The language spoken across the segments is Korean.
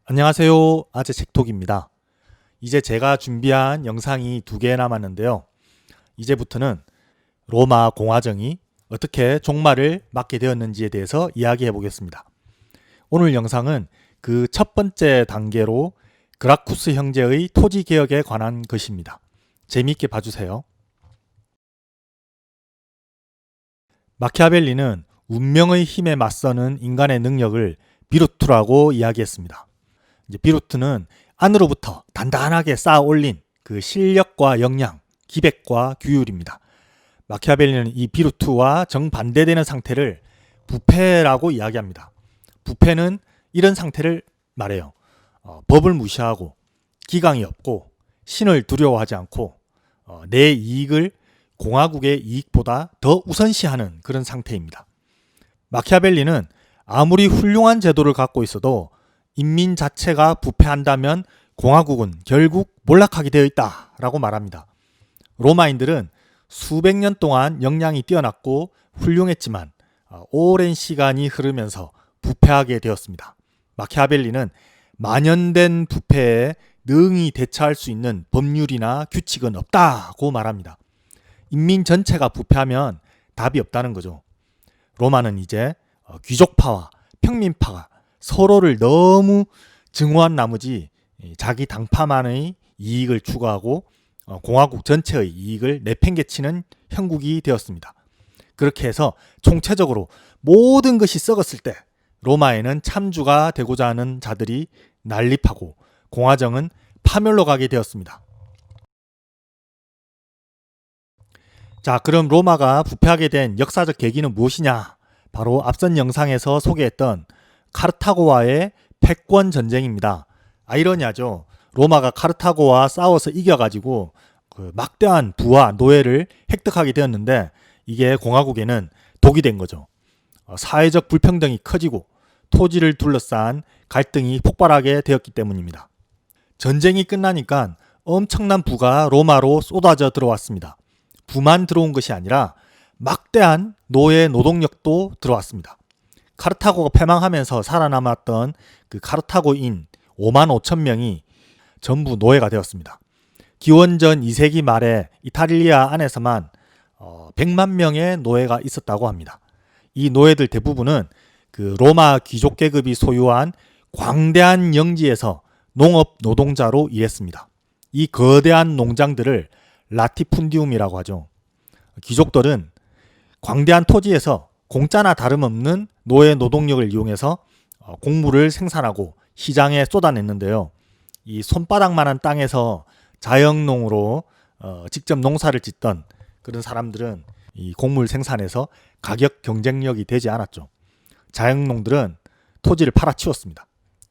안녕하세요. 아재 책톡입니다. 이제 제가 준비한 영상이 2개 남았는데요. 이제부터는 로마 공화정이 어떻게 종말을 맞게 되었는지에 대해서 이야기해 보겠습니다. 오늘 영상은 그 첫 번째 단계로 그라쿠스 형제의 토지 개혁에 관한 것입니다. 재미있게 봐주세요. 마키아벨리는 운명의 힘에 맞서는 인간의 능력을 비루투라고 이야기했습니다. 이제 비루트는 안으로부터 단단하게 쌓아 올린 그 실력과 역량, 기백과 규율입니다. 마키아벨리는 이 비루트와 정반대되는 상태를 부패라고 이야기합니다. 부패는 이런 상태를 말해요. 법을 무시하고 기강이 없고 신을 두려워하지 않고 내 이익을 공화국의 이익보다 더 우선시하는 그런 상태입니다. 마키아벨리는 아무리 훌륭한 제도를 갖고 있어도 인민 자체가 부패한다면 공화국은 결국 몰락하게 되어 있다라고 말합니다. 로마인들은 수백 년 동안 역량이 뛰어났고 훌륭했지만 오랜 시간이 흐르면서 부패하게 되었습니다. 마키아벨리는 만연된 부패에 능히 대처할 수 있는 법률이나 규칙은 없다고 말합니다. 인민 전체가 부패하면 답이 없다는 거죠. 로마는 이제 귀족파와 평민파가 서로를 너무 증오한 나머지 자기 당파만의 이익을 추구하고 공화국 전체의 이익을 내팽개치는 형국이 되었습니다. 그렇게 해서 총체적으로 모든 것이 썩었을 때 로마에는 참주가 되고자 하는 자들이 난립하고 공화정은 파멸로 가게 되었습니다. 자, 그럼 로마가 부패하게 된 역사적 계기는 무엇이냐? 바로 앞선 영상에서 소개했던 카르타고와의 패권 전쟁입니다. 아이러니하죠. 로마가 카르타고와 싸워서 이겨가지고 그 막대한 부와 노예를 획득하게 되었는데 이게 공화국에는 독이 된 거죠. 사회적 불평등이 커지고 토지를 둘러싼 갈등이 폭발하게 되었기 때문입니다. 전쟁이 끝나니까 엄청난 부가 로마로 쏟아져 들어왔습니다. 부만 들어온 것이 아니라 막대한 노예 노동력도 들어왔습니다. 카르타고가 패망하면서 살아남았던 그 카르타고인 5만 5천 명이 전부 노예가 되었습니다. 기원전 2세기 말에 이탈리아 안에서만 100만 명의 노예가 있었다고 합니다. 이 노예들 대부분은 그 로마 귀족 계급이 소유한 광대한 영지에서 농업 노동자로 일했습니다. 이 거대한 농장들을 라티푼디움이라고 하죠. 귀족들은 광대한 토지에서 공짜나 다름없는 노예 노동력을 이용해서 곡물을 생산하고 시장에 쏟아냈는데요. 이 손바닥만한 땅에서 자영농으로 직접 농사를 짓던 그런 사람들은 이 곡물 생산에서 가격 경쟁력이 되지 않았죠. 자영농들은 토지를 팔아치웠습니다.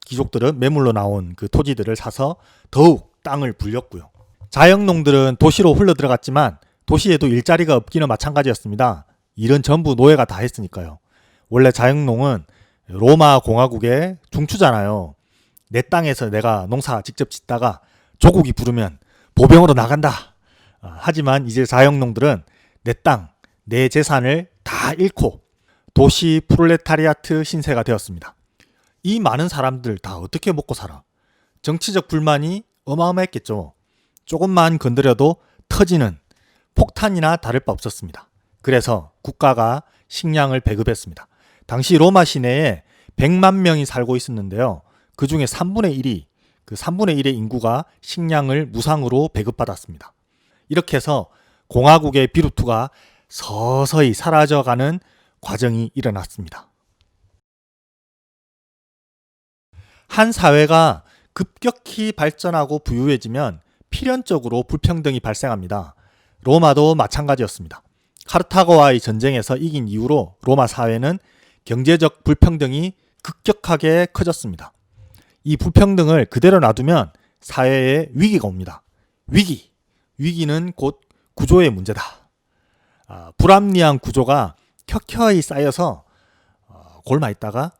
귀족들은 매물로 나온 그 토지들을 사서 더욱 땅을 불렸고요. 자영농들은 도시로 흘러들어갔지만 도시에도 일자리가 없기는 마찬가지였습니다. 일은 전부 노예가 다 했으니까요. 원래 자영농은 로마 공화국의 중추잖아요. 내 땅에서 내가 농사 직접 짓다가 조국이 부르면 보병으로 나간다. 하지만 이제 자영농들은 내 땅, 내 재산을 다 잃고 도시 프롤레타리아트 신세가 되었습니다. 이 많은 사람들 다 어떻게 먹고 살아? 정치적 불만이 어마어마했겠죠. 조금만 건드려도 터지는 폭탄이나 다를 바 없었습니다. 그래서 국가가 식량을 배급했습니다. 당시 로마 시내에 100만 명이 살고 있었는데요. 그 중에 3분의 1이 그 3분의 1의 인구가 식량을 무상으로 배급받았습니다. 이렇게 해서 공화국의 비루투가 서서히 사라져가는 과정이 일어났습니다. 한 사회가 급격히 발전하고 부유해지면 필연적으로 불평등이 발생합니다. 로마도 마찬가지였습니다. 카르타고와의 전쟁에서 이긴 이후로 로마 사회는 경제적 불평등이 급격하게 커졌습니다. 이 불평등을 그대로 놔두면 사회에 위기가 옵니다. 위기는 곧 구조의 문제다. 불합리한 구조가 켜켜이 쌓여서 골마 있다가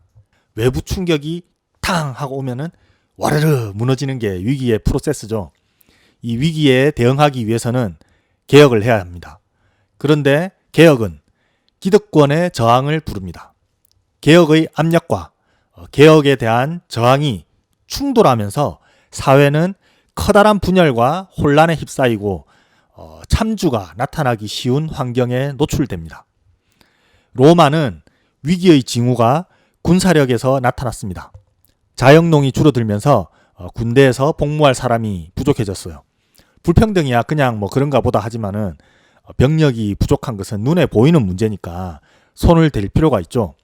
외부 충격이 탕 하고 오면은 와르르 무너지는 게 위기의 프로세스죠. 이 위기에 대응하기 위해서는 개혁을 해야 합니다. 그런데 개혁은 기득권의 저항을 부릅니다. 개혁의 압력과 개혁에 대한 저항이 충돌하면서 사회는 커다란 분열과 혼란에 휩싸이고 참주가 나타나기 쉬운 환경에 노출됩니다. 로마는 위기의 징후가 군사력에서 나타났습니다. 자영농이 줄어들면서 군대에서 복무할 사람이 부족해졌어요. 불평등이야 그냥 뭐 그런가 보다 하지만은 병력이 부족한 것은 눈에 보이는 문제니까 손을 댈 필요가 있죠.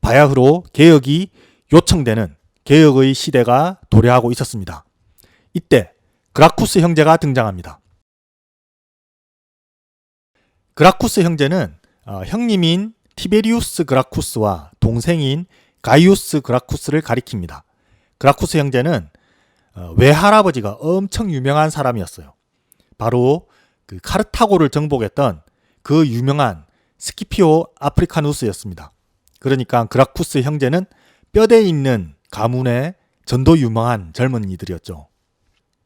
바야흐로 개혁이 요청되는 개혁의 시대가 도래하고 있었습니다. 이때 그라쿠스 형제가 등장합니다. 그라쿠스 형제는 형님인 티베리우스 그라쿠스와 동생인 가이우스 그라쿠스를 가리킵니다. 그라쿠스 형제는 외할아버지가 엄청 유명한 사람이었어요. 바로 그 카르타고를 정복했던 그 유명한 스키피오 아프리카누스였습니다. 그러니까 그라쿠스 형제는 뼈대 있는 가문의 전도 유망한 젊은이들이었죠.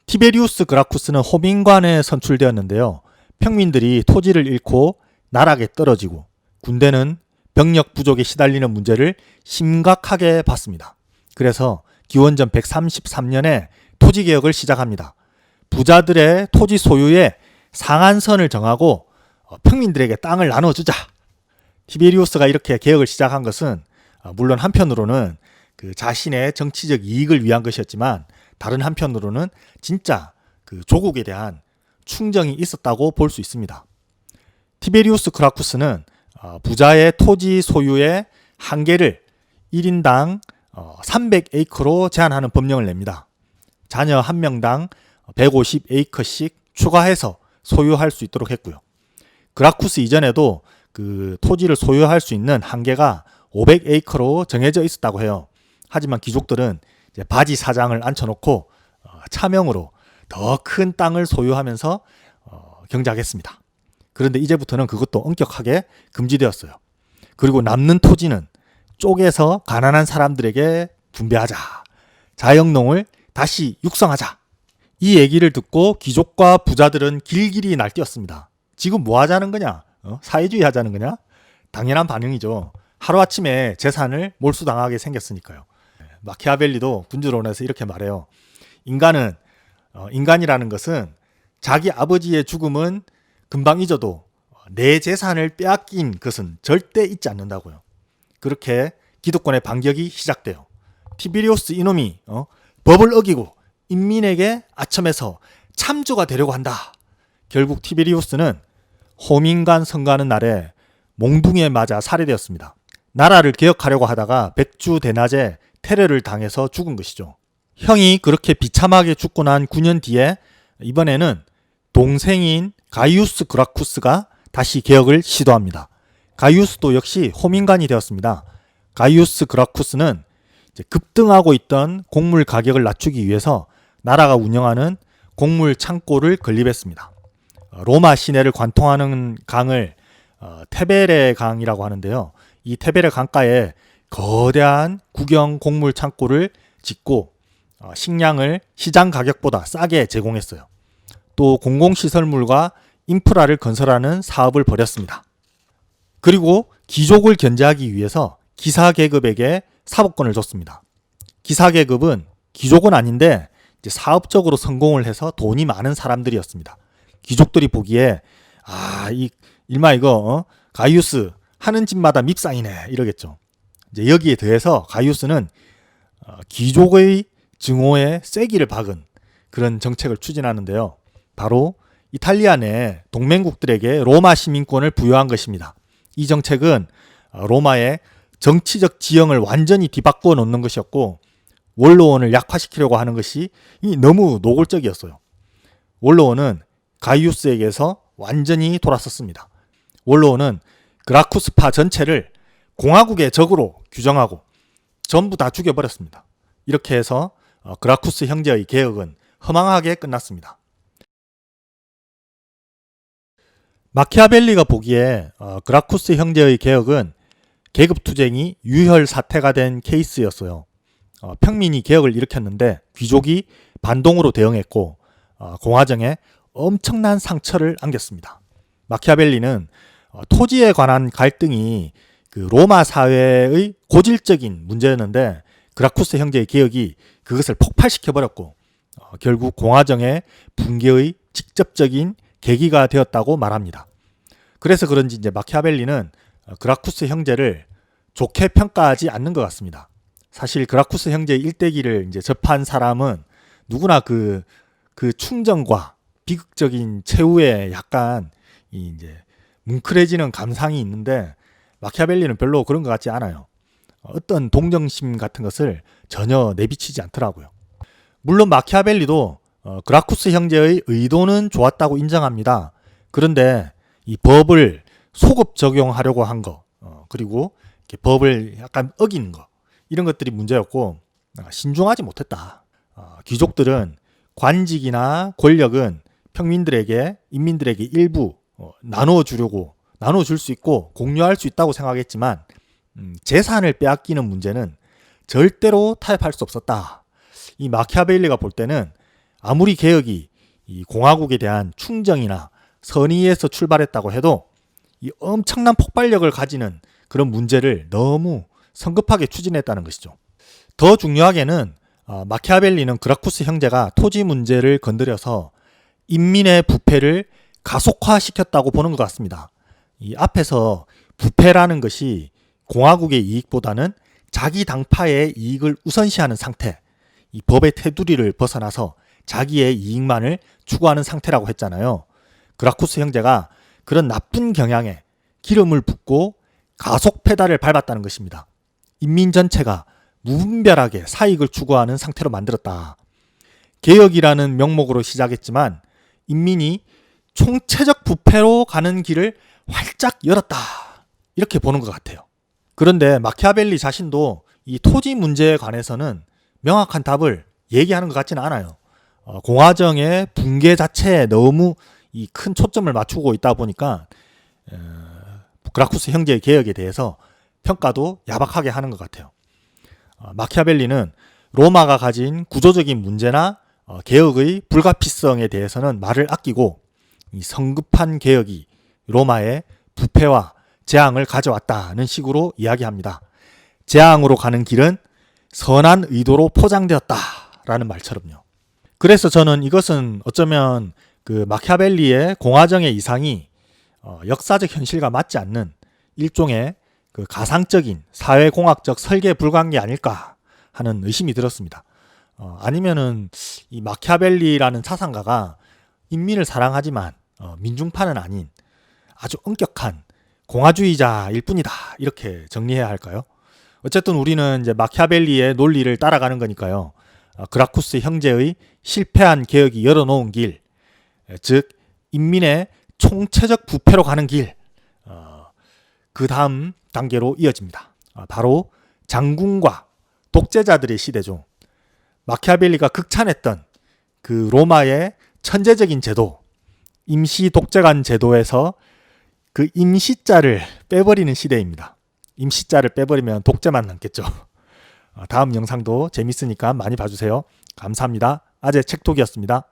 티베리우스 그라쿠스는 호민관에 선출되었는데요. 평민들이 토지를 잃고 나락에 떨어지고 군대는 병력 부족에 시달리는 문제를 심각하게 봤습니다. 그래서 기원전 133년에 토지개혁을 시작합니다. 부자들의 토지 소유에 상한선을 정하고 평민들에게 땅을 나눠주자. 티베리우스가 이렇게 개혁을 시작한 것은 물론 한편으로는 그 자신의 정치적 이익을 위한 것이었지만 다른 한편으로는 진짜 그 조국에 대한 충정이 있었다고 볼 수 있습니다. 티베리우스 그라쿠스는 부자의 토지 소유의 한계를 1인당 300에이커로 제한하는 법령을 냅니다. 자녀 한 명당 150에이커씩 추가해서 소유할 수 있도록 했고요. 그라쿠스 이전에도 그 토지를 소유할 수 있는 한계가 500에이커로 정해져 있었다고 해요. 하지만 귀족들은 이제 바지 사장을 앉혀놓고 차명으로 더 큰 땅을 소유하면서 경작했습니다. 그런데 이제부터는 그것도 엄격하게 금지되었어요. 그리고 남는 토지는 쪼개서 가난한 사람들에게 분배하자. 자영농을 다시 육성하자. 이 얘기를 듣고 귀족과 부자들은 길길이 날뛰었습니다. 지금 뭐 하자는 거냐? 사회주의 하자는 거냐? 당연한 반응이죠. 하루아침에 재산을 몰수당하게 생겼으니까요. 마키아벨리도 군주론에서 이렇게 말해요. 인간이라는 것은 자기 아버지의 죽음은 금방 잊어도 내 재산을 빼앗긴 것은 절대 잊지 않는다고요. 그렇게 기득권의 반격이 시작돼요. 티베리우스 이놈이 법을 어기고 인민에게 아첨해서 참조가 되려고 한다. 결국 티베리우스는 호민관 선거하는 날에 몽둥이에 맞아 살해되었습니다. 나라를 개혁하려고 하다가 백주대낮에 테러를 당해서 죽은 것이죠. 형이 그렇게 비참하게 죽고 난 9년 뒤에 이번에는 동생인 가이우스 그라쿠스가 다시 개혁을 시도합니다. 가이우스도 역시 호민관이 되었습니다. 가이우스 그라쿠스는 이제 급등하고 있던 곡물 가격을 낮추기 위해서 나라가 운영하는 곡물 창고를 건립했습니다. 로마 시내를 관통하는 강을 테베레 강이라고 하는데요. 이 테베레 강가에 거대한 국영 곡물 창고를 짓고 식량을 시장 가격보다 싸게 제공했어요. 또 공공시설물과 인프라를 건설하는 사업을 벌였습니다. 그리고 귀족을 견제하기 위해서 기사계급에게 사법권을 줬습니다. 기사계급은 귀족은 아닌데 이제 사업적으로 성공을 해서 돈이 많은 사람들이었습니다. 귀족들이 보기에 이 일마 이거 가이우스 하는 집마다 밉상이네 이러겠죠. 이제 여기에 더해서 가이우스는 귀족의 증오에 쐐기를 박은 그런 정책을 추진하는데요. 바로 이탈리아 내 동맹국들에게 로마 시민권을 부여한 것입니다. 이 정책은 로마의 정치적 지형을 완전히 뒤바꿔 놓는 것이었고 원로원을 약화시키려고 하는 것이 너무 노골적이었어요. 원로원은 가이우스에게서 완전히 돌아섰습니다. 원로원은 그라쿠스파 전체를 공화국의 적으로 규정하고 전부 다 죽여버렸습니다. 이렇게 해서 그라쿠스 형제의 개혁은 허망하게 끝났습니다. 마키아벨리가 보기에 그라쿠스 형제의 개혁은 계급투쟁이 유혈 사태가 된 케이스였어요. 평민이 개혁을 일으켰는데 귀족이 반동으로 대응했고 공화정에 엄청난 상처를 안겼습니다. 마키아벨리는 토지에 관한 갈등이 그 로마 사회의 고질적인 문제였는데 그라쿠스 형제의 개혁이 그것을 폭발시켜버렸고 결국 공화정의 붕괴의 직접적인 계기가 되었다고 말합니다. 그래서 그런지 이제 마키아벨리는 그라쿠스 형제를 좋게 평가하지 않는 것 같습니다. 사실 그라쿠스 형제의 일대기를 이제 접한 사람은 누구나 그 충정과 비극적인 최후에 약간 이제 뭉클해지는 감상이 있는데 마키아벨리는 별로 그런 것 같지 않아요. 어떤 동정심 같은 것을 전혀 내비치지 않더라고요. 물론 마키아벨리도 그라쿠스 형제의 의도는 좋았다고 인정합니다. 그런데 이 법을 소급 적용하려고 한 거, 그리고 이렇게 법을 약간 어기는 거, 이런 것들이 문제였고 신중하지 못했다. 귀족들은 관직이나 권력은 평민들에게, 인민들에게 일부 나눠줄 수 있고 공유할 수 있다고 생각했지만 재산을 빼앗기는 문제는 절대로 타협할 수 없었다. 이 마키아벨리가 볼 때는 아무리 개혁이 이 공화국에 대한 충정이나 선의에서 출발했다고 해도 이 엄청난 폭발력을 가지는 그런 문제를 너무 성급하게 추진했다는 것이죠. 더 중요하게는 마키아벨리는 그라쿠스 형제가 토지 문제를 건드려서 인민의 부패를 가속화시켰다고 보는 것 같습니다. 이 앞에서 부패라는 것이 공화국의 이익보다는 자기 당파의 이익을 우선시하는 상태, 이 법의 테두리를 벗어나서 자기의 이익만을 추구하는 상태라고 했잖아요. 그라쿠스 형제가 그런 나쁜 경향에 기름을 붓고 가속 페달을 밟았다는 것입니다. 인민 전체가 무분별하게 사익을 추구하는 상태로 만들었다. 개혁이라는 명목으로 시작했지만 인민이 총체적 부패로 가는 길을 활짝 열었다. 이렇게 보는 것 같아요. 그런데 마키아벨리 자신도 이 토지 문제에 관해서는 명확한 답을 얘기하는 것 같지는 않아요. 공화정의 붕괴 자체에 너무 이 큰 초점을 맞추고 있다 보니까 그라쿠스 형제의 개혁에 대해서 평가도 야박하게 하는 것 같아요. 마키아벨리는 로마가 가진 구조적인 문제나 개혁의 불가피성에 대해서는 말을 아끼고 이 성급한 개혁이 로마의 부패와 재앙을 가져왔다는 식으로 이야기합니다. 재앙으로 가는 길은 선한 의도로 포장되었다라는 말처럼요. 그래서 저는 이것은 어쩌면 그 마키아벨리의 공화정의 이상이 역사적 현실과 맞지 않는 일종의 그 가상적인 사회공학적 설계 불가능이 아닐까 하는 의심이 들었습니다. 아니면은 이 마키아벨리라는 사상가가 인민을 사랑하지만 민중파는 아닌 아주 엄격한 공화주의자일 뿐이다, 이렇게 정리해야 할까요? 어쨌든 우리는 이제 마키아벨리의 논리를 따라가는 거니까요. 그라쿠스 형제의 실패한 개혁이 열어놓은 길, 즉 인민의 총체적 부패로 가는 길, 그 다음 단계로 이어집니다. 바로 장군과 독재자들의 시대죠. 마키아벨리가 극찬했던 그 로마의 천재적인 제도, 임시 독재관 제도에서 그 임시자를 빼버리는 시대입니다. 임시자를 빼버리면 독재만 남겠죠. 다음 영상도 재밌으니까 많이 봐주세요. 감사합니다. 아재 책톡이었습니다.